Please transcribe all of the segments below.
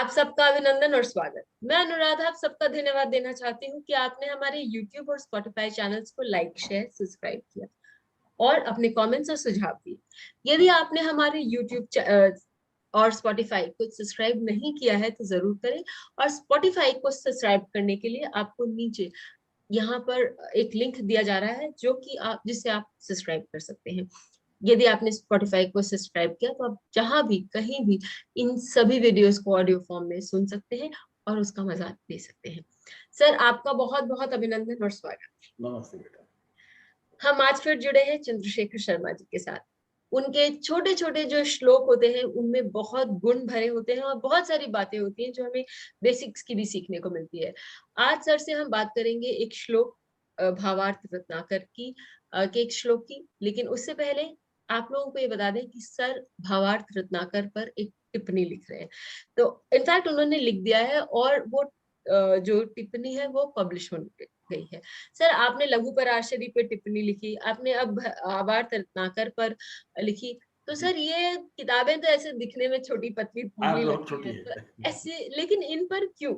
आप सबका अभिनंदन और स्वागत। मैं अनुराधा आप सबका धन्यवाद देना चाहती हूँ कि आपने हमारे YouTube और Spotify चैनल्स को लाइक, शेयर, सब्सक्राइब किया और अपने कमेंट्स और सुझाव दिए। यदि आपने हमारे YouTube और Spotify को सब्सक्राइब नहीं किया है तो जरूर करें, और Spotify को सब्सक्राइब करने के लिए आपको नीचे यहाँ पर एक लिंक दिया जा रहा है जो कि आप जिससे आप सब्सक्राइब कर सकते हैं। यदि आपने स्पॉटिफाई को सब्सक्राइब किया तो आप जहां भी कहीं भी इन सभी वीडियोस को ऑडियो फॉर्म में सुन सकते हैं और उसका मजा ले सकते हैं। सर, आपका बहुत बहुत अभिनंदन और स्वागत। नमस्ते बेटा। हम आज फिर जुड़े हैं चंद्रशेखर शर्मा जी के साथ। उनके छोटे छोटे जो श्लोक होते हैं उनमें बहुत गुण भरे होते हैं और बहुत सारी बातें होती हैं जो हमें बेसिक्स की भी सीखने को मिलती है। आज सर से हम बात करेंगे एक श्लोक भावार्थ रत्नाकर की के एक श्लोक की, लेकिन उससे पहले आप लोगों को ये बता दें कि सर भावार्थ रत्नाकर पर एक टिप्पणी लिख रहे हैं। तो इनफैक्ट उन्होंने लिख दिया है और वो जो टिप्पणी है वो पब्लिश हो गई है। सर, आपने लघु पराशरी पे टिप्पणी लिखी, आपने अब भावार्थ रत्नाकर पर लिखी, तो सर ये किताबें तो ऐसे दिखने में छोटी पतली हाँ, दुबली बहुत लगती छोटी हैं, तो है। ऐसे लेकिन इन पर क्यों?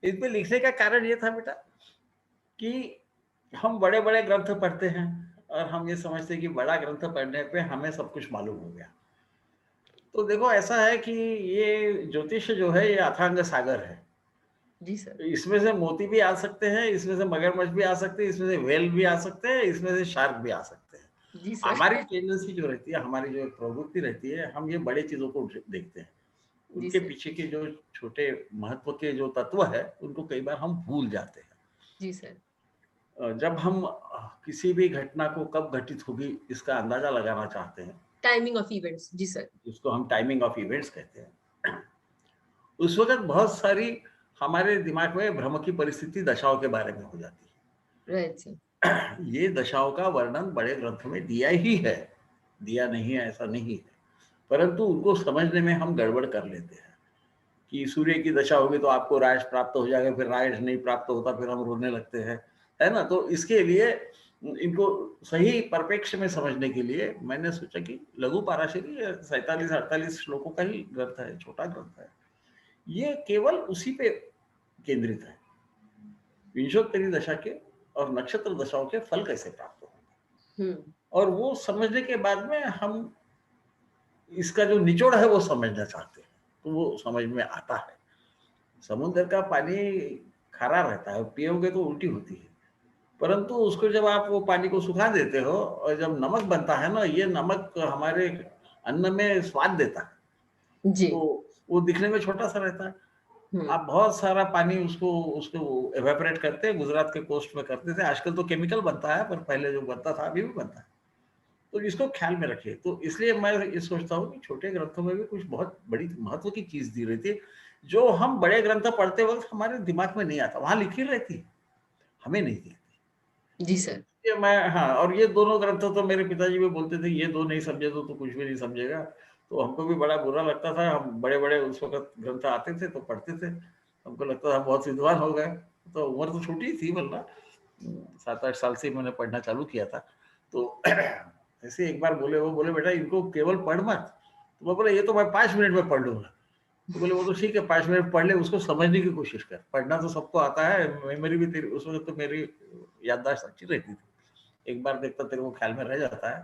इस पे लिखने का कारण ये था बेटा कि हम बड़े-बड़े ग्रंथ पढ़ते हैं और हम ये समझते हैं कि बड़ा ग्रंथ पढ़ने पे हमें सब कुछ मालूम हो गया। तो देखो ऐसा है कि ये ज्योतिष जो है ये अथांग सागर है। जी सर। इसमें से मोती भी आ सकते हैं, इसमें से मगरमच्छ भी आ सकते हैं, इसमें से व्हेल भी आ सकते हैं, इसमें से शार्क भी आ सकते हैं। जी सर। हमारी टेंडेंसी जो रहती है, हमारी जो प्रवृत्ति रहती है, हम ये बड़े चीज़ों को देखते हैं। जी उनके सर। पीछे के जो छोटे महत्व के जो तत्व है, उनको कई बार हम भूल जाते हैं। जी सर। जब हम किसी भी घटना को कब घटित होगी इसका अंदाजा लगाना चाहते हैं, टाइमिंग ऑफ इवेंट्स, जी सर। जिसको हम टाइमिंग ऑफ इवेंट्स कहते हैं, उस वक़्त बहुत सारी हमारे दिमाग में भ्रम की परिस्थिति दशाओं के बारे में हो जाती राइट सर। है। ये दशाओं का वर्णन बड़े ग्रंथ में दिया ही है, दिया नहीं है ऐसा नहीं है, परंतु उनको समझने में हम गड़बड़ कर लेते हैं कि सूर्य की दशा होगी तो आपको रायश प्राप्त हो जाएगा, फिर रायश नहीं प्राप्त होता, फिर हम रोने लगते हैं, है ना? तो इसके लिए इनको सही परिप्रेक्ष्य में समझने के लिए मैंने सोचा कि लघु पराशरी 47-48 श्लोकों का ही ग्रंथ है, छोटा ग्रंथ है। ये केवल उसी पे केंद्रित है, विंशोत्तरी दशा के और नक्षत्र दशाओं के फल कैसे प्राप्त होंगे, और वो समझने के बाद में हम इसका जो निचोड़ है वो समझना चाहते हैं, तो वो समझ में आता है। समुद्र का पानी खारा रहता है, पियोगे तो उल्टी होती है, परंतु उसको जब आप वो पानी को सुखा देते हो और जब नमक बनता है ना, ये नमक हमारे अन्न में स्वाद देता है। जी। तो वो दिखने में छोटा सा रहता है, हम्म। आप बहुत सारा पानी उसको उसको एवेपोरेट करते हैं, गुजरात के कोस्ट में करते थे, आजकल तो केमिकल बनता है, पर पहले जो बनता था अभी भी बनता है। तो इसको ख्याल में रखिए। तो इसलिए मैं ये सोचता हूँ कि छोटे ग्रंथों में भी कुछ बहुत बड़ी महत्व की चीज़ दी रहती है, जो हम बड़े ग्रंथ पढ़ते वक़्त हमारे दिमाग में नहीं आता, वहाँ लिखी रहती है, हमें नहीं दिखती। जी सर। ये मैं हाँ, और ये दोनों ग्रंथ तो मेरे पिताजी भी बोलते थे, ये 2 नहीं समझे तो तू कुछ भी नहीं समझेगा। तो हमको भी बड़ा बुरा लगता था, हम बड़े-बड़े उस वक़्त ग्रंथ आते थे तो पढ़ते थे। हमको लगता था बहुत विद्वान हो गए, तो उम्र तो छोटी ही थी वरना 7-8 साल से मैंने पढ़ना चालू किया था। तो ऐसे एक बार बोले, वो बोले बेटा इनको केवल पढ़ मत। तो मैं बोला ये तो मैं 5 मिनट में पढ़ लूँगा। तो बोले वो तो ठीक है 5 मिनट पढ़ ले, उसको समझने की कोशिश कर। पढ़ना तो सबको आता है, मेमोरी भी तेरी उस वक़्त तो मेरी याददाश्त अच्छी रहती थी। एक बार देखता तेरे को ख्याल में रह जाता है,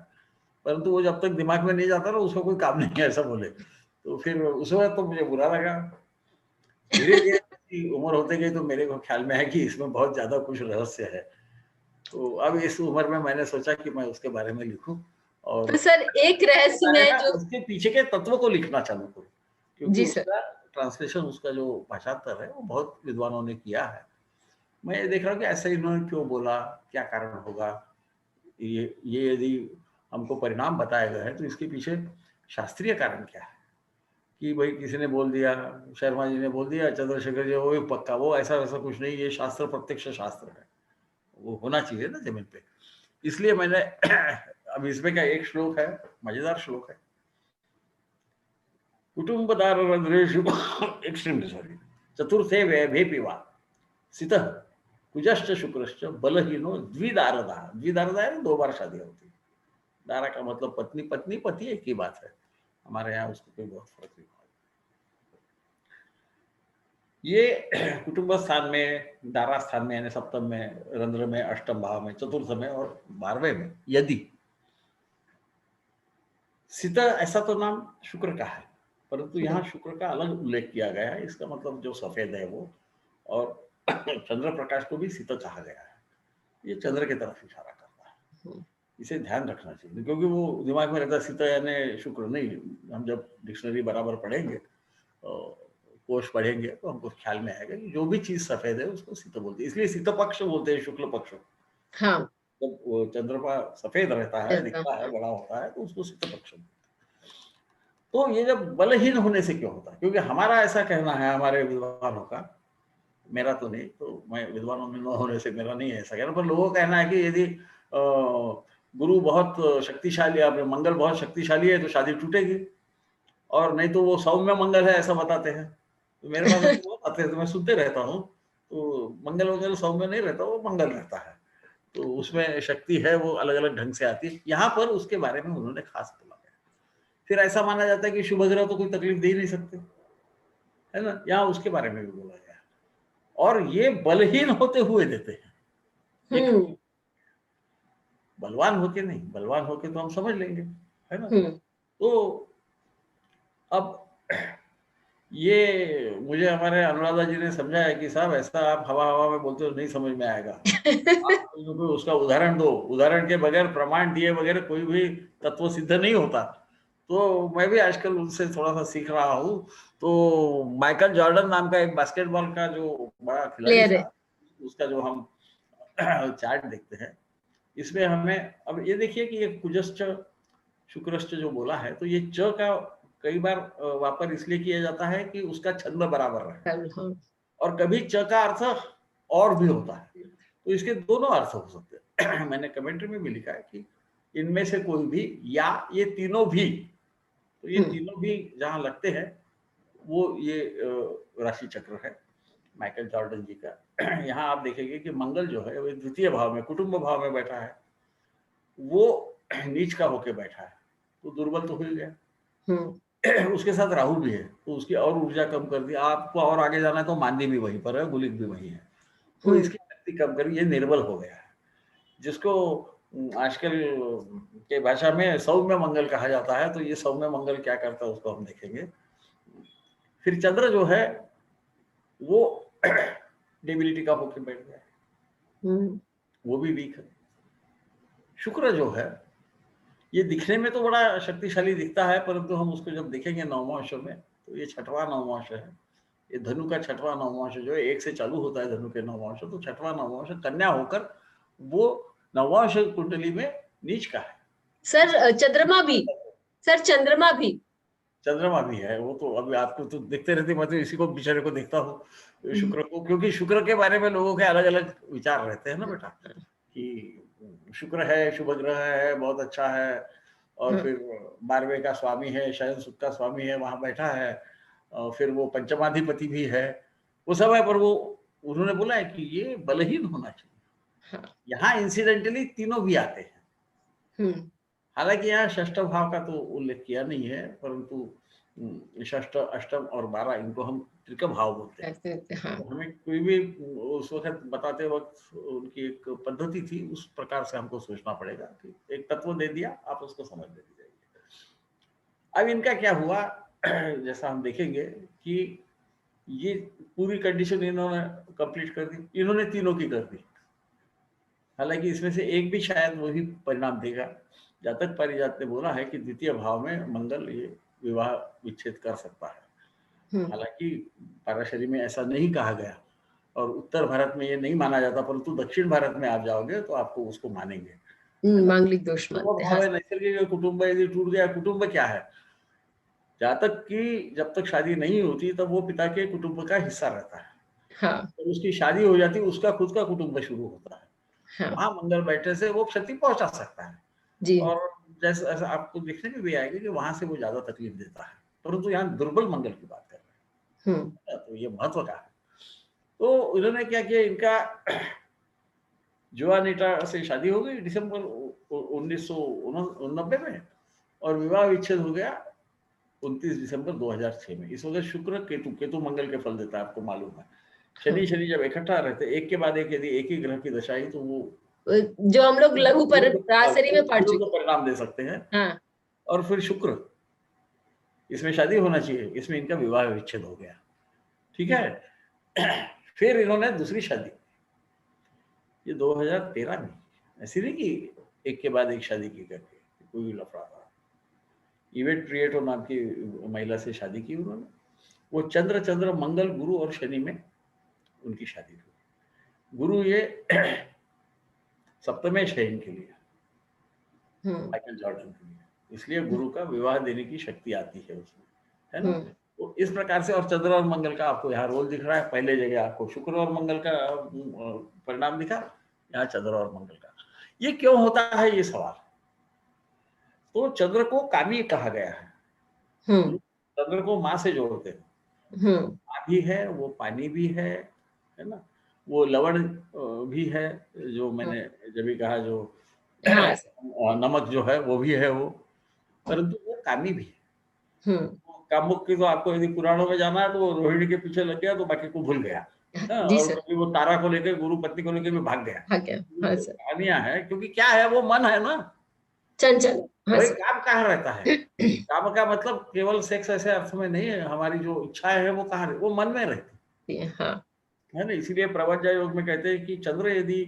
परंतु वो जब तक दिमाग में नहीं जाता ना उसका कोई काम नहीं है ऐसा बोले। तो फिर उस वक़्त तो मुझे बुरा लगा। धीरे-धीरे की उम्र होते गई तो मेरे को ख्याल में आया कि इसमें बहुत ज़्यादा कुछ रहस्य है। तो अब इस उम्र में मैंने सोचा कि मैं उसके बारे में लिखूँ और तो सर एक रहस्य में जो उसके पीछे के तत्व को लिखना चालू करूँ, क्योंकि जी सर। उसका ट्रांसलेशन उसका जो भाषांतर है वो बहुत विद्वानों ने किया है। मैं ये देख रहा हूँ कि ऐसा इन्होंने क्यों बोला, क्या कारण होगा? ये यदि हमको परिणाम बताए गए हैं तो इसके पीछे शास्त्रीय कारण क्या है? कि भाई किसी ने बोल दिया, शर्मा जी ने बोल दिया, चंद्रशेखर जी वो पक्का, वो ऐसा-वैसा कुछ नहीं, ये शास्त्र प्रत्यक्ष शास्त्र है। वो होना चाहिए ना ज़मीन पे। इसलिए मैंने अब इसमें क्या एक श्लोक है, मज़ेदार श्लोक है। कुटुम्बदाररन्ध्रेषु एक्सट्रीमली सॉरी, चतुर्थे व्ययेऽपि वा सितः कुजश्च शुक्रश्च बलहीनो द्विदारदा। द्विदारदा है ना, 2 बार शादी होती है। दारा का मतलब पत्नी, पत्नी, पति एक ही बात है। हमारे यहाँ उसको कोई बहुत फर्क नहीं पड़ता। ये कुटुंब स्थान में, दारा स्थान में यानी सप्तम में, रंध्र में, अष्टम भाव में, चतुर्थ में और 12वें में यदि सित, ऐसा तो नाम शुक्र का है, परंतु यहाँ शुक्र का अलग उल्लेख किया गया है। इसका मतलब जो सफेद है वो, और चंद्र प्रकाश को भी सित कहा गया है। ये चंद्र की तरफ इशारा करता है, इसे ध्यान रखना चाहिए, क्योंकि वो दिमाग में रहता है सित यानी शुक्र नहीं। हम जब डिक्शनरी बराबर पढ़ेंगे, कोश पढ़ेंगे, तो हमको ख्याल में आएगा कि जो भी चीज सफेद है उसको सित बोलते हैं। इसलिए सित पक्ष बोलते हैं शुक्ल पक्ष। हाँ, जब वो चंद्रमा सफेद रहता है, दिखता है, हाँ, बड़ा होता है, तो उसको सित पक्ष। तो ये जब बलहीन होने से क्यों होता है? क्योंकि हमारा ऐसा कहना है, हमारे विद्वानों का, मेरा तो नहीं, तो मैं विद्वानों में न होने से मेरा नहीं है ऐसा कहना, पर लोगों का कहना है कि यदि गुरु बहुत शक्तिशाली, आपने मंगल बहुत शक्तिशाली है तो शादी टूटेगी, और नहीं तो वो सौम्य मंगल है ऐसा बताते हैं। तो मेरे पास ऐसे बहुत आते हैं, तो मैं सुनते रहता हूँ। तो मंगल वगैरह सौम्य नहीं रहता, वो मंगल रहता है, तो उसमें शक्ति है, वो अलग अलग ढंग से आती है। यहाँ पर उसके बारे में उन्होंने खास बोला है। फिर ऐसा माना जाता है कि शुभ ग्रह तो कोई तकलीफ दे ही नहीं सकते, है ना, यहाँ उसके बारे में भी बोला गया है। और ये बलहीन होते हुए देते हैं, एक बलवान होके नहीं, बलवान होके तो हम समझ लेंगे, है ना। तो अब ये मुझे हमारे अनुराधा जी ने समझाया कि साहब ऐसा आप हवा हवा में बोलते हो, नहीं समझ में आएगा। आप कोई उसका उदाहरण दो, उदाहरण के बगैर, प्रमाण दिए बगैर कोई भी तत्व सिद्ध नहीं होता। तो मैं भी आजकल उनसे थोड़ा सा सीख रहा हूँ। तो माइकल जॉर्डन नाम का एक बास्केटबॉल का जो बड़ा खिलाड़ी प्लेयर है। था, उसका जो हम चार्ट देखते हैं, इसमें हमें अब ये देखिए कि ये कुजश्च शुक्रश्च जो बोला है, तो ये च का कई बार वापर इसलिए किया जाता है कि उसका छंद बराबर रहे, हाँ, और कभी च का अर्थ और भी होता है, तो इसके दोनों अर्थ हो सकते हैं। मैंने कमेंट्री में भी लिखा है कि इनमें से कोई भी, या ये तीनों भी, तो ये तीनों भी जहां लगते हैं वो ये राशि चक्र है माइकल जॉर्डन जी का। यहाँ आप देखेंगे कि मंगल जो है वो द्वितीय भाव में, कुटुंब भाव में बैठा है, वो नीच का होके बैठा है, तो दुर्बल तो हो ही गया। उसके साथ राहु भी है, तो उसकी और ऊर्जा कम कर दी। आपको और आगे जाना है तो मांदी भी वहीं पर है, गुलिक भी वहीं है, तो इसकी शक्ति कम कर, ये निर्बल हो गया है, जिसको आजकल के भाषा में सौम्य मंगल कहा जाता है। तो ये सौम्य मंगल क्या करता है उसको हम देखेंगे। फिर चंद्र जो है वो डेबिलिटी का होके बैठ गया, वो भी वीक है। शुक्र जो है ये दिखने में तो बड़ा शक्तिशाली दिखता है, परंतु हम उसको जब देखेंगे नवमांश में, तो ये छठवां नवमांश है। ये धनु का छठवां नवमांश जो है, 1 से चालू होता है धनु के नवमांश, तो छठवां नवमांश कन्या होकर वो नवमांश कुंडली में नीच का है। सर चंद्रमा भी, सर चंद्रमा भी, चंद्रमा भी है वो, तो अभी आपको तो देखते रहते, मैं तो इसी को बेचारे को देखता हूँ शुक्र को, क्योंकि शुक्र के बारे में लोगों के अलग अलग विचार रहते हैं ना बेटा, कि शुक्र है, शुभ ग्रह है, बहुत अच्छा है, और फिर 12वें का स्वामी है, शयन सुख का स्वामी है, वहां बैठा है, और फिर वो पंचमाधिपति भी है, वो सब है, पर वो उन्होंने बोला है कि ये बलहीन होना चाहिए। यहाँ इंसिडेंटली तीनों भी आते हैं, हालांकि यहाँ षष्ठ भाव का तो उल्लेख किया नहीं है, परंतु षष्ठ, अष्टम और 12 इनको हम त्रिक भाव बोलते हैं। तो हमें कोई भी उस वक्त बताते वक्त उनकी एक पद्धति थी, उस प्रकार से हमको सोचना पड़ेगा कि एक तत्व दे दिया, आप उसको समझ ले जाइए। अब इनका क्या हुआ, जैसा हम देखेंगे कि ये पूरी कंडीशन इन्होंने कंप्लीट कर दी, इन्होंने तीनों की कर दी। हालांकि इसमें से एक भी शायद वही परिणाम देगा। जातक पारिजात ने बोला है कि द्वितीय भाव में मंगल ये विवाह विच्छेद कर सकता है। हालांकि पाराशरी में ऐसा नहीं कहा गया, और उत्तर भारत में ये नहीं माना जाता, परंतु दक्षिण भारत में आप जाओगे तो आपको उसको मानेंगे। मांगलिक दोष मानते हैं। नैसर्गिक कुटुंब यदि टूट गया, कुटुंब क्या है, जातक की जब तक शादी नहीं होती तब वो पिता के कुटुंब का हिस्सा रहता है। तो उसकी शादी हो जाती, उसका खुद का कुटुंब शुरू होता है। वहां मंगल बैठने से वो क्षति पहुंचा सकता है, और जैसे ऐसा आपको देखने में भी आएगा कि वहां से वो ज्यादा तकलीफ देता है, परंतु यहाँ दुर्बल मंगल की बात कर रहे हैं, तो ये महत्व का है। तो इन्होंने क्या किया, इनका जुआनीटा से शादी हो गई दिसंबर 1989 में, और विवाह विच्छेद हो गया 29 दिसंबर 2006 में। इस वक्त शुक्र केतु, केतु मंगल के फल देता है, आपको मालूम है। हाँ। शनि जब इकट्ठा रहते एक के बाद एक, यदि एक ही ग्रह की दशा आई तो वो जो हम लोग लघु पर पराशरी में पढ़ विरुद्ध चुके परिणाम दे सकते हैं। हैं। हाँ। और फिर शुक्र, इसमें शादी होना चाहिए, इसमें इनका विवाह विच्छेद हो गया, ठीक है। फिर इन्होंने दूसरी शादी, ये 2013 में, ऐसी नहीं कि एक के बाद एक शादी की करके, कोई भी लफड़ा था। इवेंट क्रिएटो नाम की महिला से शादी की उन्होंने। वो चंद्र मंगल गुरु और शनि में उनकी शादी हुई। गुरु ये सप्तमेश है इनके लिए, माइकल जॉर्डन के लिए, इसलिए गुरु का विवाह देने की शक्ति आती है उसमें, है ना। तो इस प्रकार से, और चंद्र और मंगल का आपको यहाँ रोल दिख रहा है। पहले जगह आपको शुक्र और मंगल का परिणाम दिखा, यहाँ चंद्र और मंगल का। ये क्यों होता है ये सवाल। तो चंद्र को कामी कहा गया है। चंद्र को माँ से जोड़ते हैं। माँ भी है, वो पानी भी है ना, वो लवण भी है, जो मैंने जब भी कहा, जो नमक जो है वो भी है वो, परंतु वो कामी भी है। कामुक की तो आपको यदि पुराणों में जाना है तो वो रोहिणी के पीछे लग गया तो बाकी को भूल गया, और कभी वो तारा को लेकर, गुरु पत्नी को लेकर भी भाग गया। कहानियां है, क्योंकि क्या है, वो मन है ना, चंचल। वही काम कहाँ रहता है। काम का मतलब केवल सेक्स ऐसे अर्थ में नहीं है, हमारी जो इच्छाएं है वो कहाँ, वो मन में रहती है ना। इसीलिए प्रवज्जा योग में कहते हैं कि चंद्र यदि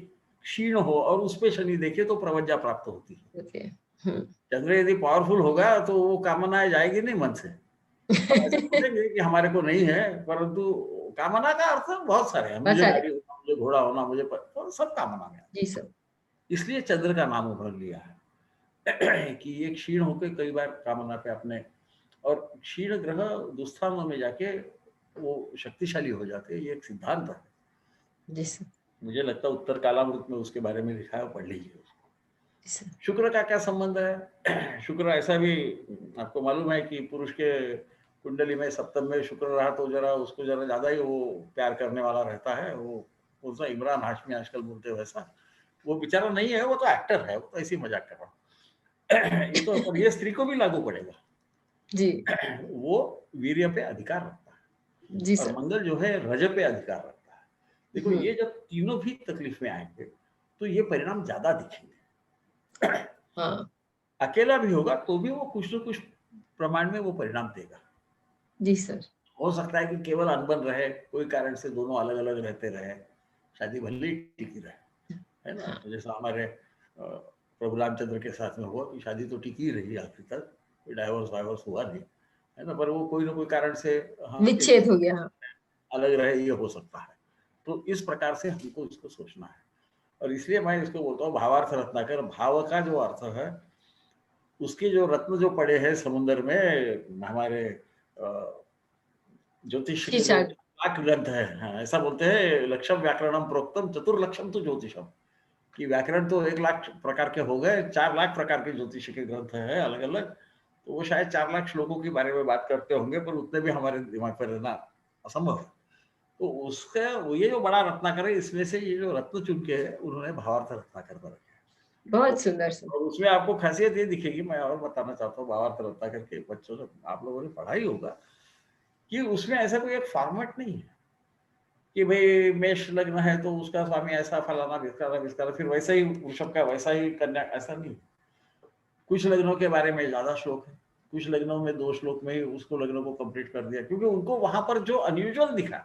क्षीण हो और उस पे शनि देखे तो प्रवज्जा प्राप्त होती है। चंद्र यदि पावरफुल होगा तो वो कामनाएं जाएगी नहीं मन से। हम ऐसे सोचेंगे कि हमारे को नहीं है, परंतु कामना का अर्थ बहुत सारे हैं। मुझे गाड़ी होना, मुझे घोड़ा होना, मुझे तो सब कामना में। इसलिए चंद्र का नाम उभर लिया है कि ये क्षीण होकर कई बार कामना पे अपने, और क्षीण ग्रह दुस्थानों में जाके वो शक्तिशाली हो जाते हैं, ये एक सिद्धांत है। मुझे लगता है उत्तर कालामृत में उसके बारे में लिखा है, पढ़ लीजिए उसको। शुक्र का क्या संबंध है। शुक्र ऐसा भी आपको मालूम है कि पुरुष के कुंडली में सप्तम में शुक्र रहा तो जरा उसको जरा ज्यादा ही वो प्यार करने वाला रहता है। वो उसका इमरान हाशमी आजकल बोलते हैं वैसा, वो बेचारा नहीं है, वो तो एक्टर है, वो तो ऐसी मजाक कर रहा हूँ। ये तो, पर ये स्त्री को भी लागू पड़ेगा जी। वो वीर्य पे अधिकार रखता है जी, और मंगल जो है रज पे अधिकार रखता है। देखो ये जब तीनों भी तकलीफ में आएंगे तो ये परिणाम ज्यादा दिखेंगे। हाँ। अकेला भी होगा तो भी वो कुछ न कुछ प्रमाण में वो परिणाम देगा जी सर। हो सकता है कि केवल अनबन रहे, कोई कारण से दोनों अलग अलग रहते रहे, शादी भले ही टिकी रहे, है ना। हाँ। जैसा हमारे प्रभु रामचंद्र के साथ में हुआ कि शादी तो टिकी रही आखिर तक, कोई डाइवोर्स वाइवोर्स हुआ नहीं, है ना, पर वो कोई ना कोई कारण से विच्छेद हो गया, अलग रहे, ये हो सकता है। तो इस प्रकार से हमको इसको सोचना है, और इसलिए मैं इसको बोलता हूँ भावार्थ रत्नाकर। भाव का जो अर्थ है, उसके जो रत्न जो पड़े हैं समुद्र में, हमारे ज्योतिष के लाख ग्रंथ है, हाँ, ऐसा बोलते हैं, लक्षम व्याकरणम प्रोक्तम चतुर्लक्षम तो ज्योतिषम, कि व्याकरण तो 1 लाख प्रकार के हो गए, 4 लाख प्रकार के ज्योतिष के ग्रंथ है अलग अलग। तो वो शायद 4 लाख श्लोकों के बारे में बात करते होंगे, पर उतने भी हमारे दिमाग पर रहना असंभव है। तो उसका ये जो बड़ा रत्नाकर है, इसमें से ये जो रत्न चुन के है उन्होंने भावार्थ रत्नाकर पर रखे। बहुत सुंदर से, और उसमें आपको खासियत ये दिखेगी, मैं और बताना चाहता हूँ भावार्थ रत्नाकर के बच्चों से, आप लोगों ने पढ़ा ही होगा कि उसमें ऐसा कोई एक फॉर्मेट नहीं है कि भाई मेष लग्न है तो उसका स्वामी ऐसा फलाना विस्तारा, फिर वैसा ही वृषभ का वैसा ही कन्या, ऐसा नहीं। कुछ लग्नों के बारे में ज्यादा श्लोक है, कुछ लग्नों में 2 श्लोक में ही उसको लग्नों को कंप्लीट कर दिया, क्योंकि उनको वहां पर जो अनयूजुअल दिखा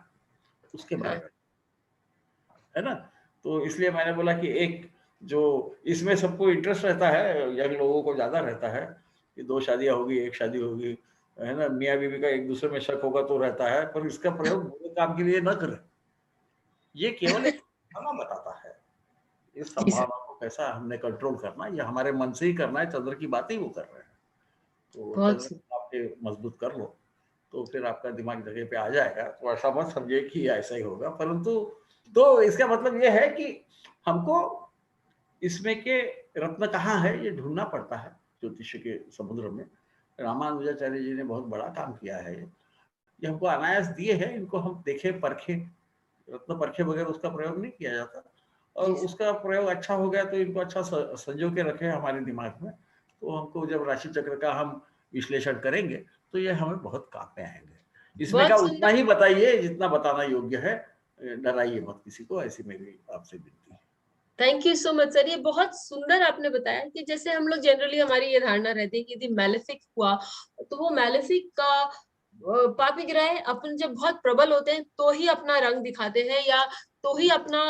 उसके बारे में, है ना। तो इसलिए मैंने बोला कि एक जो इसमें सबको इंटरेस्ट रहता है, यंग लोगों को ज्यादा रहता है कि 2 शादियां होगी, 1 शादी होगी, है ना, मियाँ बीवी का एक दूसरे में शक होगा तो रहता है, पर इसका प्रयोग बुरे काम के लिए न करें। ये केवल एक संभावना बताता है, इस संभावना को कैसा हमने कंट्रोल करना, ये हमारे मन से ही करना है। चंद्र की बात ही वो कर रहे हैं, तो चंद्र आपके मजबूत कर लो तो फिर आपका दिमाग जगह पे आ जाएगा। तो ऐसा मत समझिए कि ऐसा ही होगा, परंतु तो इसका मतलब ये है कि हमको इसमें के रत्न कहाँ है ये ढूंढना पड़ता है ज्योतिष के समुद्र में। रामानुजाचार्य जी ने बहुत बड़ा काम किया है, ये हमको अनायास दिए हैं, इनको हम देखे परखे, रत्न परखे वगैरह उसका प्रयोग नहीं किया जाता, और उसका प्रयोग अच्छा हो गया तो इनको अच्छा संजो के रखे हमारे दिमाग में। तो हमको जब राशि चक्र का हम विश्लेषण करेंगे तो ये हमें बहुत काम में आएंगे। इसमें का बहुत उतना सुंदर। ही बताइए जितना बताना योग्य है, डराइए मत किसी को, ऐसी मेरी आपसे विनती है। Thank you so much sir, ये बहुत सुंदर आपने बताया कि जैसे हम लोग जनरली हमारी ये धारणा रहती है कि यदि मैलेफिक हुआ तो वो मैलेफिक का पापी ग्रह अपन जब बहुत प्रबल होते हैं तो ही अपना रंग दिखाते हैं या तो ही अपना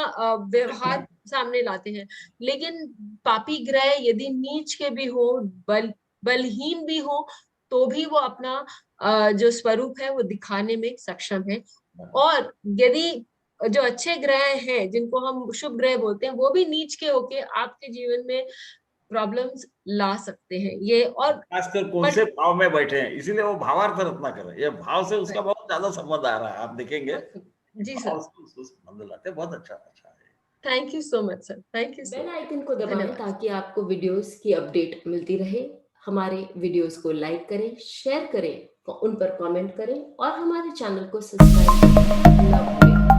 व्यवहार सामने लाते हैं। लेकिन पापी ग्रह यदि नीच के भी हो, बलहीन भी हो, तो भी वो अपना जो स्वरूप है वो दिखाने में सक्षम है। और यदि जो अच्छे ग्रह हैं जिनको हम शुभ ग्रह बोलते हैं वो भी नीच के होके आपके जीवन में प्रॉब्लम्स ला सकते हैं ये। और खासकर कौन बट से भाव में बैठे हैं, इसीलिए वो भावार्थ रत्ना कर रहे हैं। ये भाव से उसका बहुत ज्यादा संबंध आ रहा है, आप देखेंगे कि जी भाव सर, से उसको संबंध लाते हैं। बहुत अच्छा अच्छा है। Thank you so much sir, thank you bell so icon को मच, दबाएं धन्यवाद। ताकि आपको वीडियोस की अपडेट मिलती रहे। हमारे वीडियोस को लाइक करें, शेयर करें, उन पर कमेंट करें और हमारे चैनल को सब्सक्राइब करना ना भूलें।